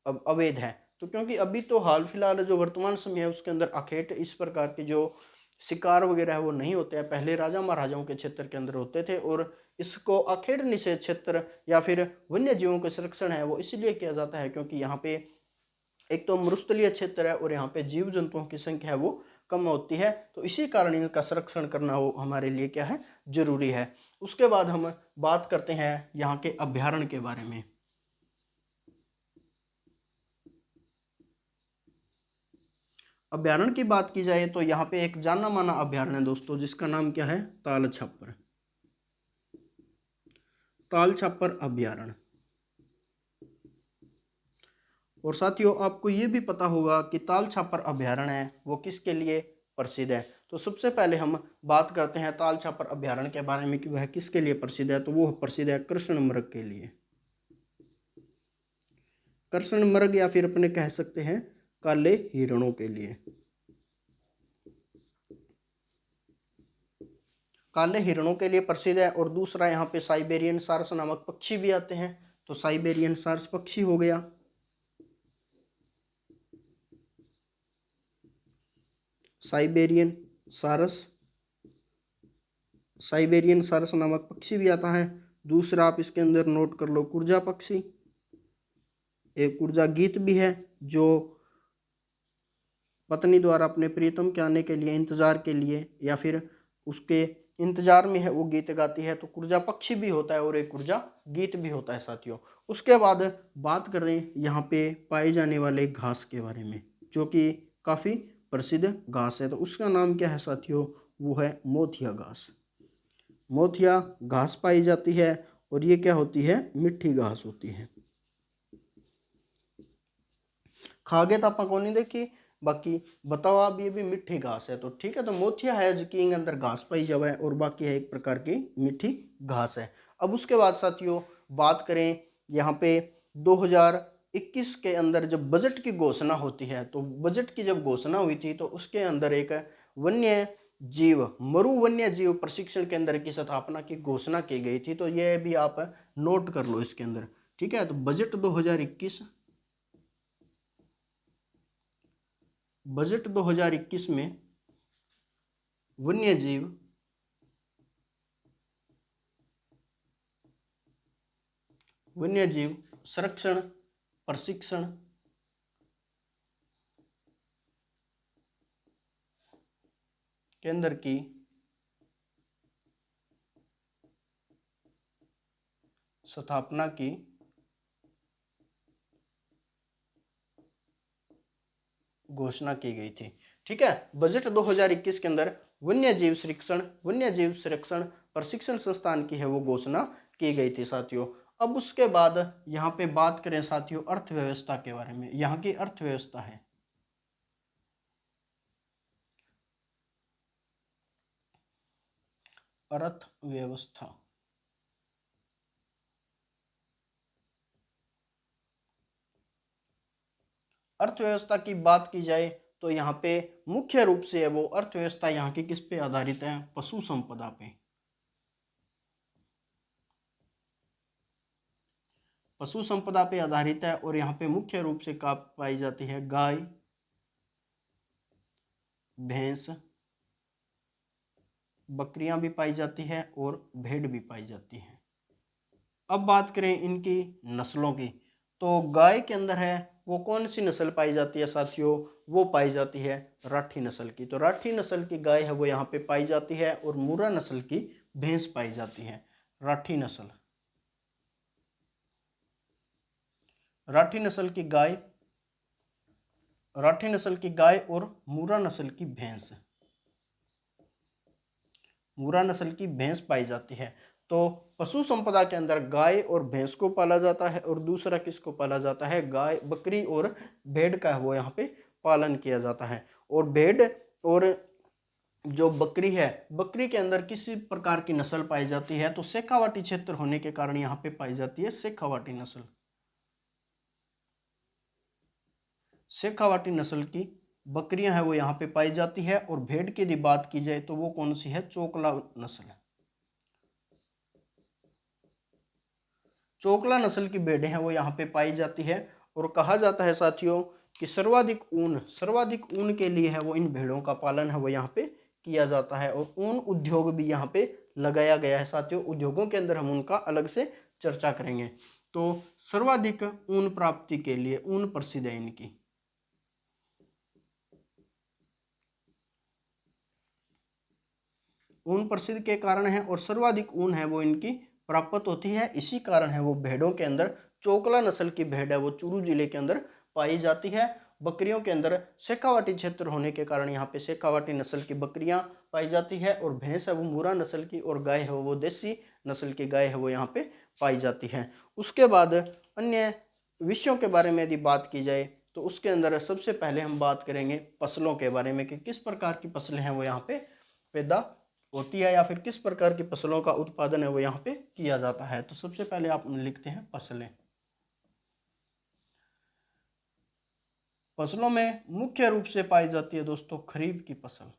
[SPEAKER 1] अवैध है। तो क्योंकि अभी तो हाल फिलहाल जो वर्तमान समय है उसके अंदर अखेट इस प्रकार के जो शिकार वगैरह है वो नहीं होते हैं, पहले राजा महाराजाओं के क्षेत्र के अंदर होते थे। और इसको अखेट निषेध क्षेत्र या फिर वन्य जीवों के संरक्षण है वो इसलिए किया जाता है क्योंकि यहाँ पे एक तो मरुस्थलीय क्षेत्र है और यहाँ पे जीव जंतुओं की संख्या है वो कम होती है। तो इसी कारण इनका संरक्षण करना वो हमारे लिए क्या है? जरूरी है। उसके बाद हम बात करते हैं यहाँ के अभ्यारण्य के बारे में। अभ्यारण्य की बात की जाए तो यहाँ पे एक जाना माना अभ्यारण्य है दोस्तों जिसका नाम क्या है? ताल छापर। ताल छापर अभ्यारण्य। और साथियों आपको ये भी पता होगा कि ताल छापर अभ्यारण्य है वो किसके लिए प्रसिद्ध है? तो सबसे पहले हम बात करते हैं ताल छापर अभ्यारण्य के बारे में कि वह किसके लिए प्रसिद्ध है। तो वो प्रसिद्ध है कृष्ण मृग के लिए। कृष्ण मृग या फिर अपने कह सकते हैं काले हिरणों के लिए। काले हिरणों के लिए प्रसिद्ध है। और दूसरा यहाँ पे साइबेरियन सारस नामक पक्षी भी आते हैं। तो साइबेरियन सारस पक्षी हो गया। साइबेरियन सारस नामक पक्षी भी आता है। दूसरा आप इसके अंदर नोट कर लो कुर्जा पक्षी। एक कुर्जा गीत भी है जो पत्नी द्वारा अपने प्रियतम के आने के लिए इंतजार के लिए या फिर उसके इंतजार में है वो गीत गाती है। तो कुर्जा पक्षी भी होता है और एक कुर्जा गीत भी होता है साथियों। उसके बाद बात करें यहाँ पे पाए जाने वाले घास के बारे में जो कि काफ़ी प्रसिद्ध घास है। तो उसका नाम क्या है साथियों? वो है मोथिया घास। मोथिया घास पाई जाती है और ये क्या होती है? मिट्टी घास होती है। खागे तो आप को नहीं देखी, बाकी बताओ आप ये भी मिट्टी घास है। तो ठीक है, तो मोथिया है जिसके अंदर घास पाई जावे और बाकी है एक प्रकार की मिट्टी घास है। अब उसके बाद साथियों बात करें यहाँ पे 2021 के अंदर जब बजट की घोषणा होती है तो बजट की जब घोषणा हुई थी तो उसके अंदर एक वन्य जीव मरु वन्य जीव प्रशिक्षण केंद्र की स्थापना की घोषणा की गई थी। तो ये भी आप नोट कर लो इसके अंदर। ठीक है, तो बजट 2021 में वन्य जीव वन्यजीव संरक्षण प्रशिक्षण केंद्र की स्थापना की घोषणा की गई थी। ठीक है, बजट 2021 के अंदर वन्यजीव संरक्षण प्रशिक्षण संस्थान की है वो घोषणा की गई थी साथियों। अब उसके बाद यहाँ पे बात करें साथियों अर्थव्यवस्था के बारे में। यहाँ की अर्थव्यवस्था है अर्थव्यवस्था। अर्थव्यवस्था की बात की जाए तो यहाँ पे मुख्य रूप से वो अर्थव्यवस्था यहाँ की किस पे आधारित है? पशु संपदा पे। पशु संपदा पे आधारित है और यहाँ पे मुख्य रूप से क्या पाई जाती है? गाय, भैंस, बकरियां भी पाई जाती है और भेड़ भी पाई जाती है। अब बात करें इनकी नस्लों की तो गाय के अंदर है वो कौन सी नस्ल पाई जाती है साथियों? वो पाई जाती है राठी नस्ल की। तो राठी नस्ल की गाय है वो यहाँ पे पाई जाती है और मुर्रा नस्ल की भैंस पाई जाती है। राठी नस्ल की गाय और मुर्रा नस्ल की भैंस, मुर्रा नस्ल की भैंस पाई जाती है। तो पशु संपदा के अंदर गाय और भैंस को पाला जाता है और दूसरा किसको पाला जाता है? गाय, बकरी और भेड़ का है वो यहाँ पे पालन किया जाता है। और भेड़ और जो बकरी है, बकरी के अंदर किसी प्रकार की नस्ल पाई जाती है? तो शेखावाटी क्षेत्र होने के कारण यहाँ पे पाई जाती है शेखावाटी नस्ल। शेखावाटी नस्ल की बकरियां हैं वो यहाँ पे पाई जाती है। और भेड़ की यदि बात की जाए तो वो कौन सी है? चोकला नस्ल। चोकला नस्ल की भेड़ें हैं वो यहाँ पे पाई जाती है। और कहा जाता है साथियों कि सर्वाधिक ऊन के लिए है वो इन भेड़ों का पालन है वो यहाँ पे किया जाता है। और ऊन उद्योग भी यहाँ पे लगाया गया है साथियों। उद्योगों के अंदर हम उनका अलग से चर्चा करेंगे। तो सर्वाधिक ऊन प्राप्ति के लिए ऊन प्रसिद्ध है इनकी। ऊन प्रसिद्ध के कारण है और सर्वाधिक ऊन है वो इनकी प्राप्त होती है। इसी कारण है वो भेड़ों के अंदर चोकला नस्ल की भेड़ है वो चूरू जिले के अंदर पाई जाती है। बकरियों के अंदर शेखावाटी क्षेत्र होने के कारण यहाँ पे शेखावाटी नस्ल की बकरियां पाई जाती है। और भैंस है वो मुर्रा नस्ल की और गाय है वो देसी नस्ल की गाय है वो यहाँ पे पाई जाती है। उसके बाद अन्य विषयों के बारे में यदि बात की जाए तो उसके अंदर सबसे पहले हम बात करेंगे फसलों के बारे में कि किस प्रकार की फसलें हैं वो यहाँ पे पैदा होती है या फिर किस प्रकार की फसलों का उत्पादन है वो यहाँ पे किया जाता है। तो सबसे पहले आप लिखते हैं फसलें। फसलों में मुख्य रूप से पाई जाती है दोस्तों खरीफ की फसल।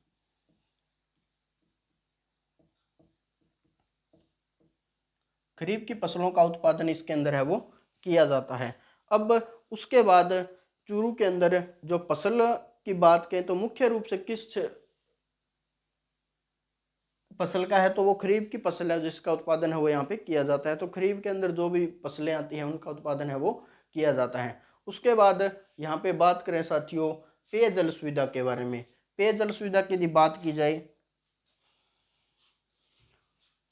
[SPEAKER 1] खरीफ की फसलों का उत्पादन इसके अंदर है वो किया जाता है। अब उसके बाद चूरू के अंदर जो फसल की बात करें तो मुख्य रूप से किस फसल का है? तो वो खरीफ की फसल है जिसका उत्पादन है वो यहाँ पे किया जाता है। तो खरीफ के अंदर जो भी फसलें आती हैं उनका उत्पादन है वो किया जाता है। उसके बाद यहाँ पे बात करें साथियों पेयजल सुविधा के बारे में। पेयजल सुविधा की यदि बात की जाए,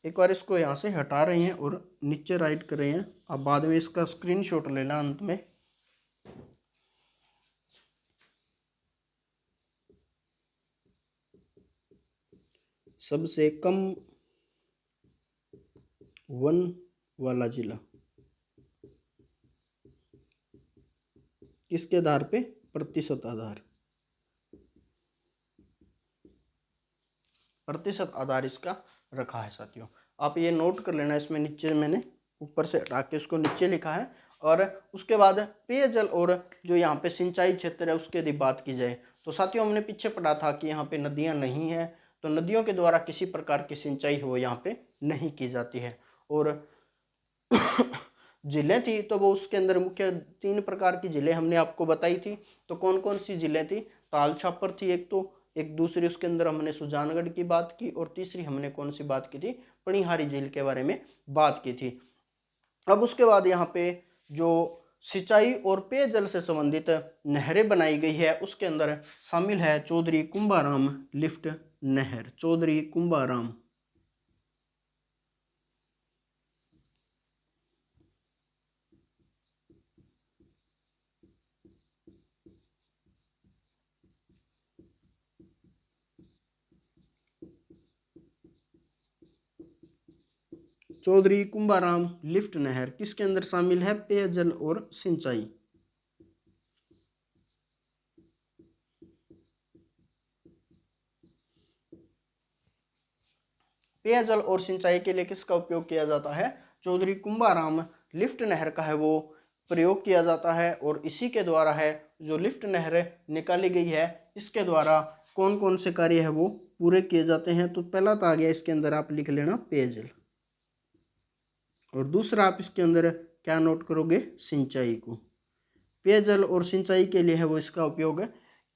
[SPEAKER 1] एक बार इसको यहाँ से हटा रहे हैं और नीचे राइट कर रहे हैं। अब बाद में इसका स्क्रीनशॉट लेना अंत में। सबसे कम वन वाला जिला किसके आधार पे? प्रतिशत आधार इसका रखा है साथियों। आप ये नोट कर लेना। इसमें नीचे मैंने ऊपर से हटा के इसको नीचे लिखा है। और उसके बाद पेयजल और जो यहाँ पे सिंचाई क्षेत्र है उसके यदि बात की जाए तो साथियों हमने पीछे पढ़ा था कि यहाँ पे नदियाँ नहीं है तो नदियों के द्वारा किसी प्रकार की सिंचाई हो यहाँ पे नहीं की जाती है। और जिलें थी तो वो उसके अंदर मुख्य 3 प्रकार की जिलें हमने आपको बताई थी। तो कौन कौन सी जिलें थी? ताल छापर थी एक, तो एक दूसरी उसके अंदर हमने सुजानगढ़ की बात की और तीसरी हमने कौन सी बात की थी? पणिहारी झील के बारे में बात की थी। अब उसके बाद यहाँ पे जो सिंचाई और पेयजल से संबंधित नहरें बनाई गई है उसके अंदर शामिल है चौधरी कुंभाराम लिफ्ट नहर। चौधरी कुंभाराम चौधरी कुंभाराम लिफ्ट नहर किसके अंदर शामिल है? पेयजल और सिंचाई। पेयजल और सिंचाई के लिए किसका उपयोग किया जाता है? चौधरी कुंभाराम लिफ्ट नहर का है वो प्रयोग किया जाता है। और इसी के द्वारा है जो लिफ्ट नहर निकाली गई है इसके द्वारा कौन कौन से कार्य है वो पूरे किए जाते हैं। तो पहला तो आ गया इसके अंदर, आप लिख लेना पेयजल, और दूसरा आप इसके अंदर क्या नोट करोगे? सिंचाई को। पेयजल और सिंचाई के लिए है वो इसका उपयोग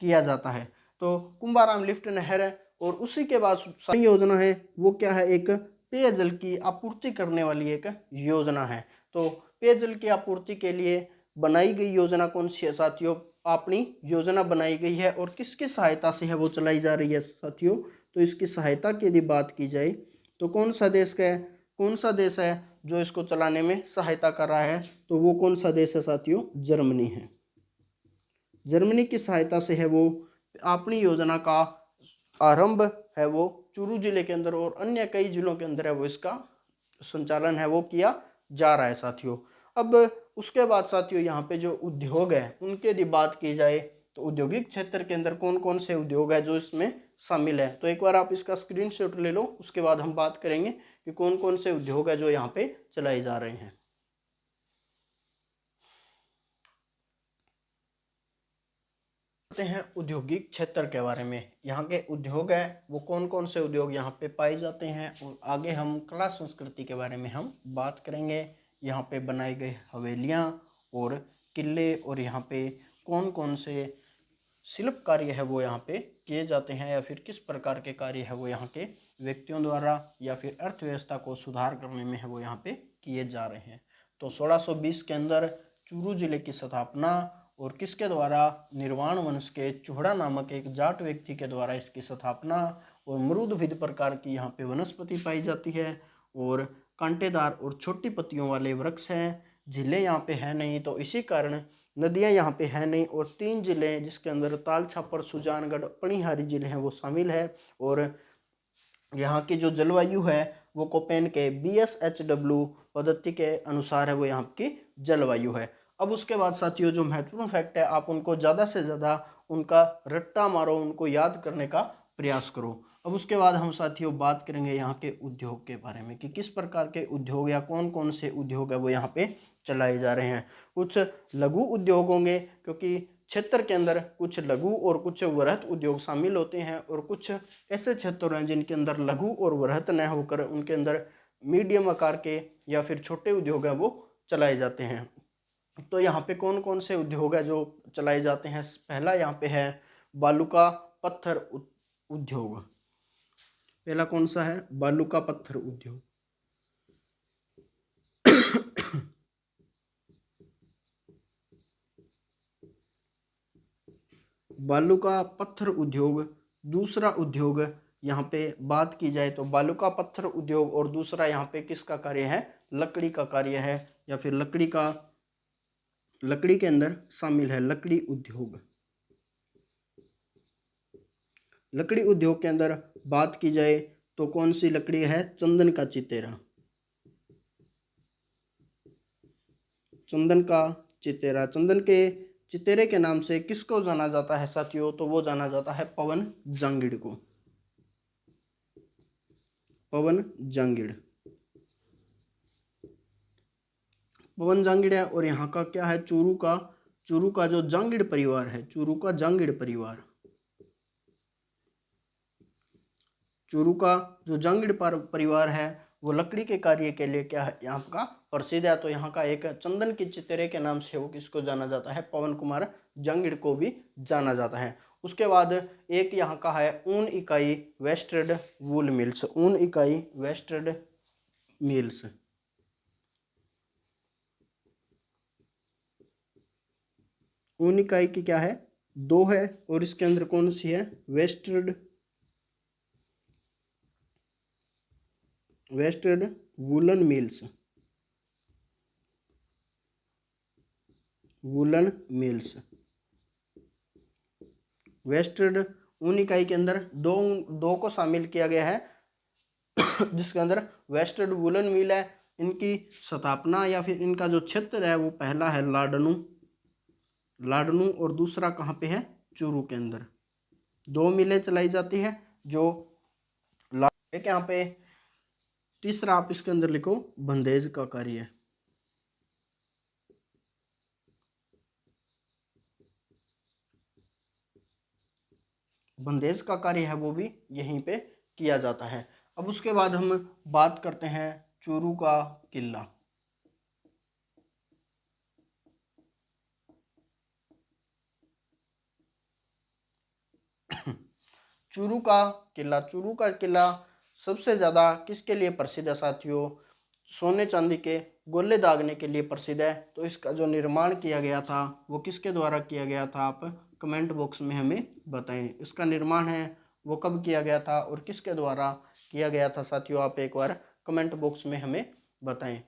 [SPEAKER 1] किया जाता है। तो कुंभाराम लिफ्ट नहर है। और उसी के बाद योजना है वो क्या है? एक पेयजल की आपूर्ति करने वाली एक योजना है। तो पेयजल की आपूर्ति के लिए बनाई गई योजना कौन सी है साथियों? अपनी योजना बनाई गई है और किसकी सहायता से है वो चलाई जा रही है साथियों? तो इसकी सहायता की यदि बात की जाए तो कौन सा देश का है, कौन सा देश है जो इसको चलाने में सहायता कर रहा है? तो वो कौन सा देश है साथियों? जर्मनी है। जर्मनी की सहायता से है वो अपनी योजना का आरंभ है वो चूरू जिले के अंदर और अन्य कई जिलों के अंदर है वो इसका संचालन है वो किया जा रहा है साथियों। अब उसके बाद साथियों यहाँ पे जो उद्योग है उनके यदि बात की जाए तो औद्योगिक क्षेत्र के अंदर कौन कौन से उद्योग है जो इसमें शामिल है? तो एक बार आप इसका स्क्रीनशॉट ले लो, उसके बाद हम बात करेंगे कि कौन कौन से उद्योग है जो यहाँ पे चलाए जा रहे हैं। हैं औद्योगिक क्षेत्र के बारे में। यहाँ के उद्योग है वो कौन कौन से उद्योग यहाँ पे पाए जाते हैं, और आगे हम कला संस्कृति के बारे में हम बात करेंगे। यहाँ पे बनाई गई हवेलियाँ और किले, और यहाँ पे कौन कौन से शिल्प कार्य है वो यहाँ पे किए जाते हैं, या फिर किस प्रकार के कार्य है वो यहाँ के व्यक्तियों द्वारा या फिर अर्थव्यवस्था को सुधार करने में है वो यहाँ पे किए जा रहे हैं। तो 1620 के अंदर चूरू जिले की स्थापना, और किसके द्वारा? निर्वाण वंश के चूहड़ा नामक एक जाट व्यक्ति के द्वारा इसकी स्थापना। और मृद विविध प्रकार की यहाँ पे वनस्पति पाई जाती है, और कांटेदार और छोटी पत्तियों वाले वृक्ष हैं। झीलें यहाँ पे है नहीं, तो इसी कारण नदियाँ यहाँ पे है नहीं। और 3 जिले जिसके अंदर ताल छापर, सुजानगढ़, पणिहारी जिले हैं वो शामिल है। और यहाँ की जो जलवायु है वो कोपेन के BSHW पद्धति के अनुसार है वो यहाँ की जलवायु है। अब उसके बाद साथियों जो महत्वपूर्ण फैक्ट है आप उनको ज़्यादा से ज़्यादा उनका रट्टा मारो, उनको याद करने का प्रयास करो। अब उसके बाद हम साथियों बात करेंगे यहाँ के उद्योग के बारे में कि किस प्रकार के उद्योग या कौन कौन से उद्योग है वो यहाँ पे चलाए जा रहे हैं। कुछ लघु उद्योग होंगे क्योंकि क्षेत्र के अंदर कुछ लघु और कुछ वृहत उद्योग शामिल होते हैं, और कुछ ऐसे क्षेत्र हैं जिनके अंदर लघु और वृहत न होकर उनके अंदर मीडियम आकार के या फिर छोटे उद्योग है वो चलाए जाते हैं। तो यहाँ पे कौन कौन से उद्योग है जो चलाए जाते हैं? पहला यहाँ पे है बालू का पत्थर उद्योग। पहला कौन सा है? बालू का पत्थर उद्योग। बालू का पत्थर उद्योग। दूसरा उद्योग यहाँ पे बात की जाए तो बालू का पत्थर उद्योग, और दूसरा यहाँ पे किसका कार्य है? लकड़ी का कार्य है, या फिर लकड़ी के अंदर शामिल है लकड़ी उद्योग। लकड़ी उद्योग के अंदर बात की जाए तो कौन सी लकड़ी है? चंदन का चितेरा। चंदन का चितेरा। चंदन के चितेरे के नाम से किसको जाना जाता है साथियों? तो वो जाना जाता है पवन जांगिड़ को। पवन जांगिड़। पवन जांगिड़ है, और यहाँ का क्या है? चूरू का जो जांगिड़ परिवार है, चूरू का जांगिड़ परिवार, चूरू का जो जांगिड़ परिवार है वो लकड़ी के कार्य के लिए क्या है? यहाँ का प्रसिद्ध है। तो यहाँ का एक चंदन की चितेरे के नाम से वो किसको जाना जाता है? पवन कुमार जांगिड़ को भी जाना जाता है। उसके बाद एक यहाँ का है ऊन इकाई वेस्टर्ड वूल मिल्स। ऊन इकाई वेस्टर्ड मिल्स। ऊन इकाई की क्या है, 2 है, और इसके अंदर कौन सी है, वेस्टेड वुलन मिल्स, वेस्टेड ऊन इकाई के अंदर दो को शामिल किया गया है जिसके अंदर वेस्टेड वुलन मिल है। इनकी स्थापना या फिर इनका जो क्षेत्र है वो पहला है लाडनू और दूसरा कहाँ पे है, चूरू के अंदर। 2 मिलें चलाई जाती है जो एक यहाँ पे, तीसरा आप इसके अंदर लिखो बंदेज का कार्य है। बंदेज का कार्य है वो भी यहीं पे किया जाता है। अब उसके बाद हम बात करते हैं चूरू का किला। चूरू का किला सबसे ज़्यादा किसके लिए प्रसिद्ध है साथियों, सोने चांदी के गोले दागने के लिए प्रसिद्ध है। तो इसका जो निर्माण किया गया था वो किसके द्वारा किया गया था, आप कमेंट बॉक्स में हमें बताएं। इसका निर्माण है वो कब किया गया था और किसके द्वारा किया गया था साथियों, आप एक बार कमेंट बॉक्स में हमें बताएं।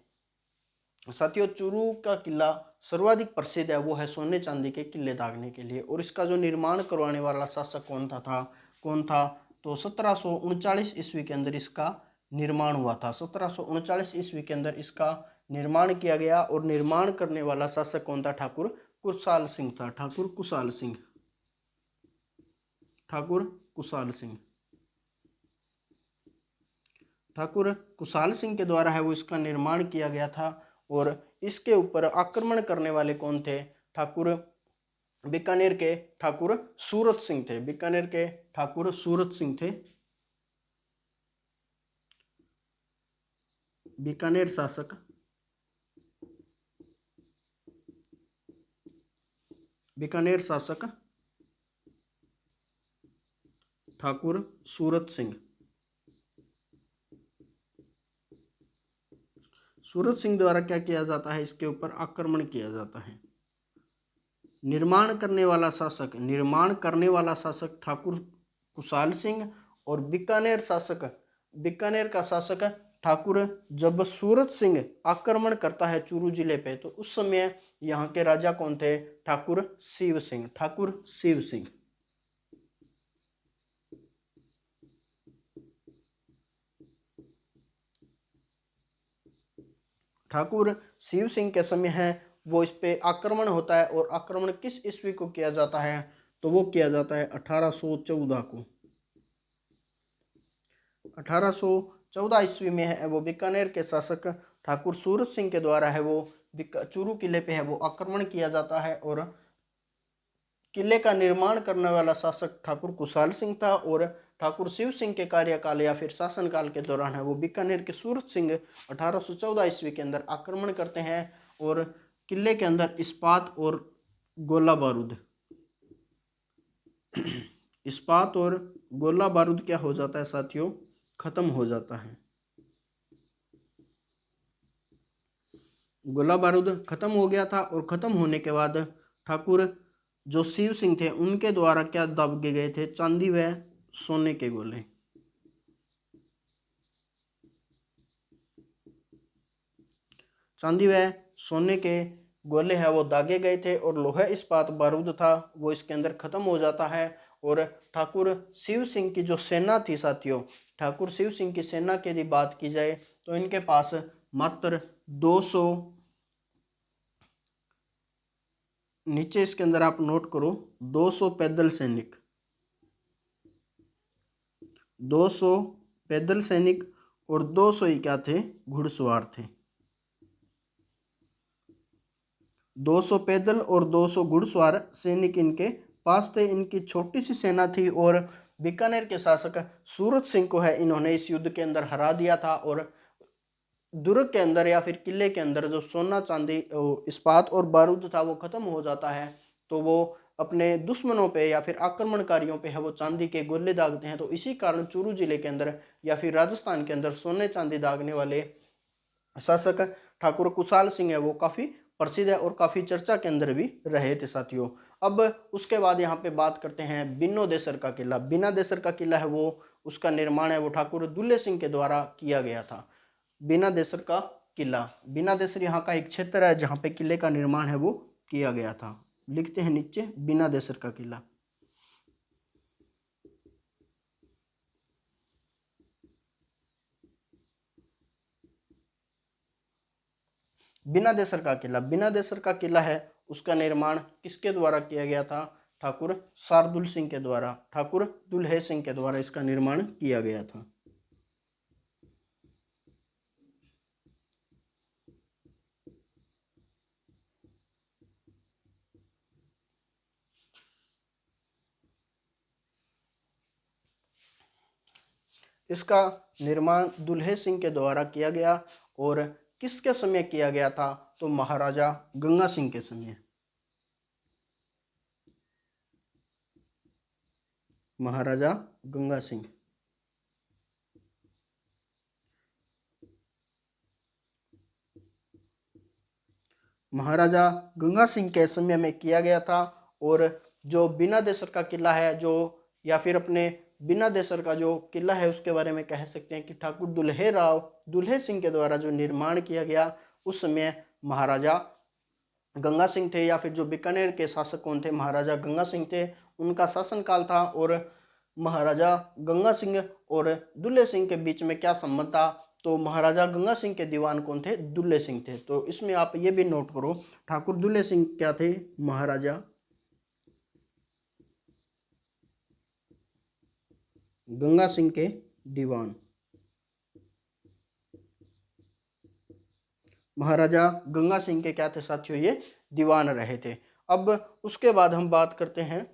[SPEAKER 1] साथियों चूरू का किला सर्वाधिक प्रसिद्ध है वो है सोने चांदी के किले दागने के लिए। और इसका जो निर्माण करवाने वाला शासक कौन था, तो 1739 ईस्वी के अंदर इसका निर्माण हुआ था। 1739 ईस्वी के अंदर इसका निर्माण किया गया और निर्माण करने वाला शासक कौन था, ठाकुर कुशाल सिंह था। ठाकुर कुशाल सिंह के द्वारा है वो इसका निर्माण किया गया था। और इसके ऊपर आक्रमण करने वाले कौन थे, बीकानेर के ठाकुर सूरत सिंह थे। बीकानेर के ठाकुर सूरत सिंह थे। बीकानेर शासक ठाकुर सूरत सिंह द्वारा क्या किया जाता है, इसके ऊपर आक्रमण किया जाता है। निर्माण करने वाला शासक ठाकुर कुशाल सिंह और बीकानेर का शासक ठाकुर, जब सूरत सिंह आक्रमण करता है चूरू जिले पे तो उस समय यहाँ के राजा कौन थे, ठाकुर शिव सिंह। ठाकुर शिव सिंह के समय है वो इस पे आक्रमण होता है। और आक्रमण किस ईस्वी को किया जाता है, तो वो किया जाता है 1814 को। 1814 ईस्वी में है वो बीकानेर के शासक ठाकुर सूरत सिंह के द्वारा है वो चूरू किले पे है वो आक्रमण किया जाता है। और किले का निर्माण करने वाला शासक ठाकुर कुशाल सिंह था। और ठाकुर शिव सिंह के कार्यकाल या फिर शासनकाल के दौरान है वो बीकानेर के सूरत सिंह 1814 ईस्वी के अंदर आक्रमण करते हैं। और किले के अंदर इस्पात और गोला बारूद क्या हो जाता है साथियों, खत्म हो जाता है। गोला बारूद खत्म हो गया था। और खत्म होने के बाद ठाकुर जो शिव सिंह थे उनके द्वारा क्या दागे गए थे, चांदी व सोने के गोले। चांदी व सोने के गोले हैं वो दागे गए थे। और लोहा इस्पात बारूद था वो इसके अंदर खत्म हो जाता है। और ठाकुर शिव सिंह की जो सेना थी साथियों, ठाकुर शिव सिंह की सेना की यदि बात की जाए तो इनके पास मात्र 200, नीचे इसके अंदर आप नोट करो, 200 पैदल सैनिक, 200 पैदल सैनिक और 200 ही क्या थे, घुड़सवार थे। 200 पैदल और 200 घुड़सवार सैनिक इनके पास थे। इनकी छोटी सी सेना थी। और बीकानेर के शासक सूरत सिंह को है इन्होंने इस युद्ध के अंदर हरा दिया था। और दुर्ग के अंदर या फिर किले के अंदर जो सोना चांदी इस्पात और बारूद था वो खत्म हो जाता है। तो वो अपने दुश्मनों पे या फिर आक्रमणकारियों पे है वो चांदी के गोले दागते हैं। तो इसी कारण चूरू जिले के अंदर या फिर राजस्थान के अंदर सोने चांदी दागने वाले शासक ठाकुर कुशाल सिंह है वो काफ़ी प्रसिद्ध है और काफ़ी चर्चा के अंदर भी रहे थे साथियों। अब उसके बाद यहाँ पे बात करते हैं बिन्नोदेसर का किला। बिन्नादेसर का किला है वो, उसका निर्माण है वो ठाकुर दुल्ले सिंह के द्वारा किया गया था। बिन्नादेसर का किला, बिन्नादेसर यहाँ का एक क्षेत्र है जहाँ पे किले का निर्माण है वो किया गया था। लिखते हैं नीचे बिन्नादेसर का किला। बिन्नादेसर का किला, बिन्नादेसर का किला है उसका निर्माण किसके द्वारा किया गया था? ठाकुर शार्दुल सिंह के द्वारा, ठाकुर दुल्हे सिंह के द्वारा इसका निर्माण किया गया था। इसका निर्माण दुल्हे सिंह के द्वारा किया गया और किसके समय किया गया था? तो महाराजा गंगा सिंह के समय, महाराजा गंगा सिंह। महाराजा गंगा सिंह के समय में किया गया था। और जो बिन्नादेसर का किला है जो, या फिर अपने बिन्नादेसर का जो किला है उसके बारे में कह सकते हैं कि ठाकुर दुल्हे सिंह के द्वारा जो निर्माण किया गया, उस समय महाराजा गंगा सिंह थे, या फिर जो बीकानेर के शासक कौन थे? महाराजा गंगा सिंह थे, उनका शासनकाल था। और महाराजा गंगा सिंह और दुल्ले सिंह के बीच में क्या संबंध था? तो महाराजा गंगा सिंह के दीवान कौन थे? दुल्ले सिंह थे। तो इसमें आप ये भी नोट करो, ठाकुर दुल्ले सिंह क्या थे? महाराजा गंगा सिंह के दीवान, महाराजा गंगा सिंह के क्या थे साथियों? ये दीवान रहे थे। अब उसके बाद हम बात करते हैं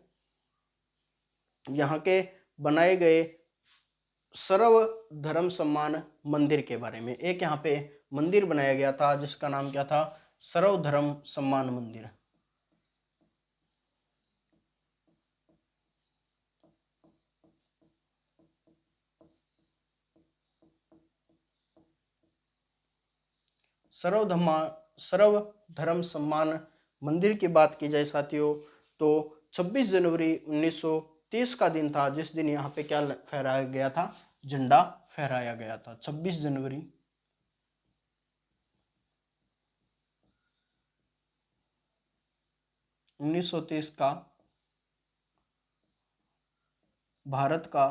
[SPEAKER 1] यहाँ के बनाए गए सर्व धर्म सम्मान मंदिर के बारे में। एक यहाँ पे मंदिर बनाया गया था जिसका नाम क्या था? सर्व धर्म सम्मान मंदिर। सर्व धर्म सम्मान मंदिर की बात की जाए साथियों, तो 26 जनवरी 1930 का दिन था जिस दिन यहाँ पे क्या फहराया गया था? झंडा फहराया गया था। 26 जनवरी 1930 का भारत का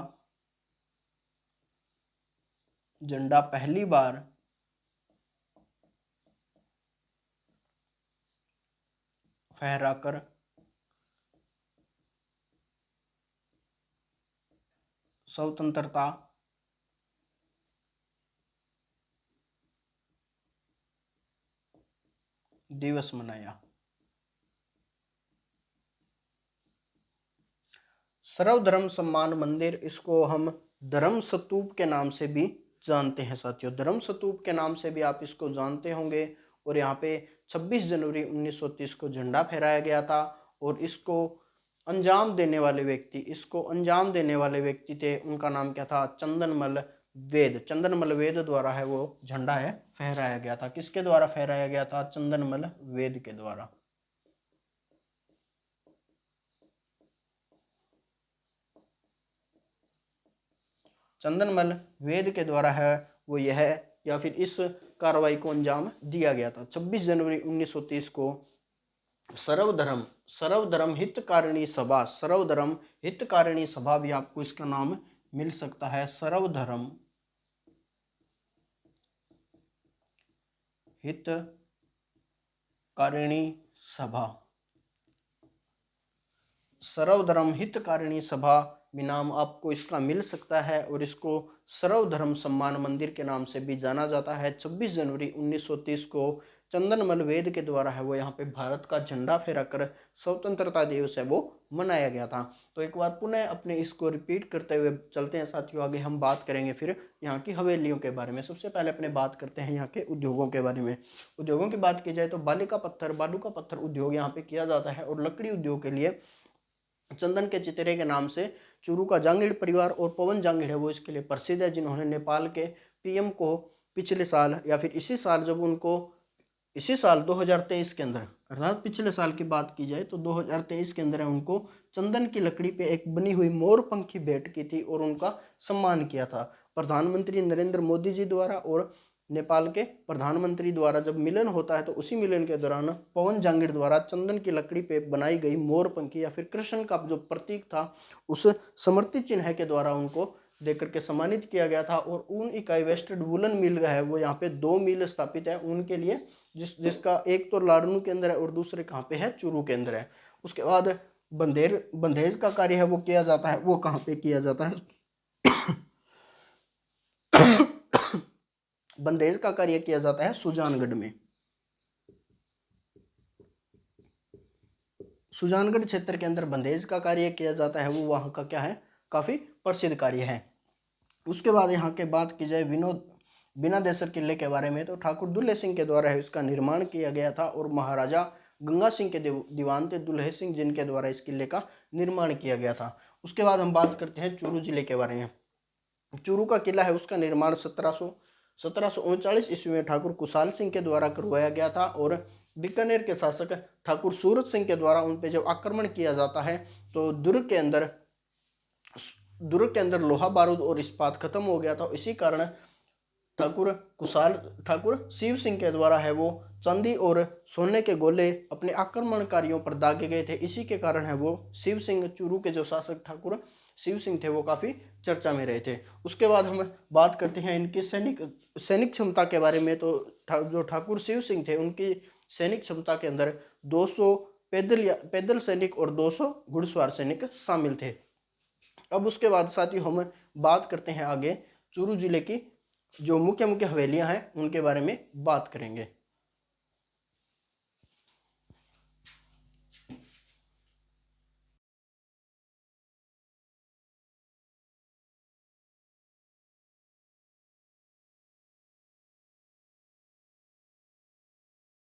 [SPEAKER 1] झंडा पहली बार फहराकर स्वतंत्रता दिवस मनाया। सर्वधर्म सम्मान मंदिर, इसको हम धर्म स्तूप के नाम से भी जानते हैं साथियों। धर्म स्तूप के नाम से भी आप इसको जानते होंगे। और यहाँ पे 26 जनवरी 1930 को झंडा फहराया गया था। और इसको अंजाम देने वाले व्यक्ति थे, उनका नाम क्या था? चंदनमल वेद। चंदनमल वेद द्वारा है वो झंडा है फहराया गया था। किसके द्वारा फहराया गया था? चंदनमल वेद के द्वारा। चंदनमल वेद के द्वारा है वो यह, या फिर इस कार्रवाई को अंजाम दिया गया था। 26 जनवरी 1930 को सर्वधर्म हितकारिणी सभा, सर्वधर्म हितकारिणी सभा भी आपको इसका नाम मिल सकता है। सर्वधर्म हितकारिणी सभा, सर्वधर्म हितकारिणी सभा भी नाम आपको इसका मिल सकता है। और इसको सर्वधर्म सम्मान मंदिर के नाम से भी जाना जाता है। 26 जनवरी 1930 को चंदनमल वेद के द्वारा है वो यहाँ पे भारत का झंडा फहराकर स्वतंत्रता दिवस है वो मनाया गया था। तो एक बार पुनः अपने इसको रिपीट करते हुए चलते हैं साथियों। आगे हम बात करेंगे फिर यहाँ की हवेलियों के बारे में। सबसे पहले अपने बात करते हैं यहाँ के उद्योगों के बारे में। उद्योगों की बात की जाए तो बालू का पत्थर उद्योग यहाँ पे किया जाता है। और लकड़ी उद्योग के लिए चंदन के चितरे के नाम से चूरू का जांगिड़ परिवार और पवन जांगिड़ है वो इसके लिए प्रसिद्ध है, जिन्होंने नेपाल के पीएम को पिछले साल या फिर इसी साल जब उनको इसी साल 2023 के अंदर, अर्थात पिछले साल की बात की जाए तो 2023 के अंदर उनको चंदन की लकड़ी पे एक बनी हुई मोर पंखी भेंट की थी और उनका सम्मान किया था प्रधानमंत्री नरेंद्र मोदी जी द्वारा। और नेपाल के प्रधानमंत्री द्वारा जब मिलन होता है तो उसी मिलन के दौरान पवन जांगिड़ द्वारा चंदन की लकड़ी पे बनाई गई मोर पंखी या फिर कृष्ण का जो प्रतीक था उस समर्थित चिन्ह के द्वारा उनको देकर के सम्मानित किया गया था। और ऊन इकाई वेस्टेड वुलन मिल है वो यहाँ पे 2 मिल स्थापित है उनके लिए, जिसका एक तो लाडनू के अंदर है और दूसरे कहाँ पे है, चूरू के अंदर है। उसके बाद बंदेज का कार्य है वो किया जाता है, वो कहाँ पे किया जाता है बंदेज का कार्य किया जाता है सुजानगढ़ में। सुजानगढ़ क्षेत्र के अंदर बंदेज का कार्य किया जाता है, वो वहाँ का क्या है, काफी प्रसिद्ध कार्य है। उसके बाद यहाँ के बात की जाए बिनादेसर किले के बारे में तो ठाकुर दुल्हे सिंह के द्वारा इसका निर्माण किया गया था और महाराजा गंगा सिंह के दीवान थे दुल्हे सिंह जिनके द्वारा इस किले का निर्माण किया गया था। उसके बाद हम बात करते हैं चूरू जिले के बारे में। चूरू का किला है उसका निर्माण 1739 ईस्वी में ठाकुर कुशाल सिंह के द्वारा करवाया गया था और बीकानेर के शासक ठाकुर सूरत सिंह के द्वारा उन पर जब आक्रमण किया जाता है तो दुर्ग के अंदर लोहा बारूद और इस्पात खत्म हो गया था। इसी कारण ठाकुर शिव सिंह के द्वारा है वो चांदी और सोने के गोले अपने आक्रमणकारियों पर दागे गए थे। इसी के कारण है वो शिव सिंह, चूरू के जो शासक ठाकुर शिव सिंह थे वो काफ़ी चर्चा में रहे थे। उसके बाद हम बात करते हैं इनकी सैनिक क्षमता के बारे में। तो जो ठाकुर शिव सिंह थे उनकी सैनिक क्षमता के अंदर 200 पैदल सैनिक और 200 घुड़सवार सैनिक शामिल थे। अब उसके बाद साथियों हम बात करते हैं आगे चूरू जिले की जो मुख्य हवेलियां हैं उनके बारे में बात करेंगे।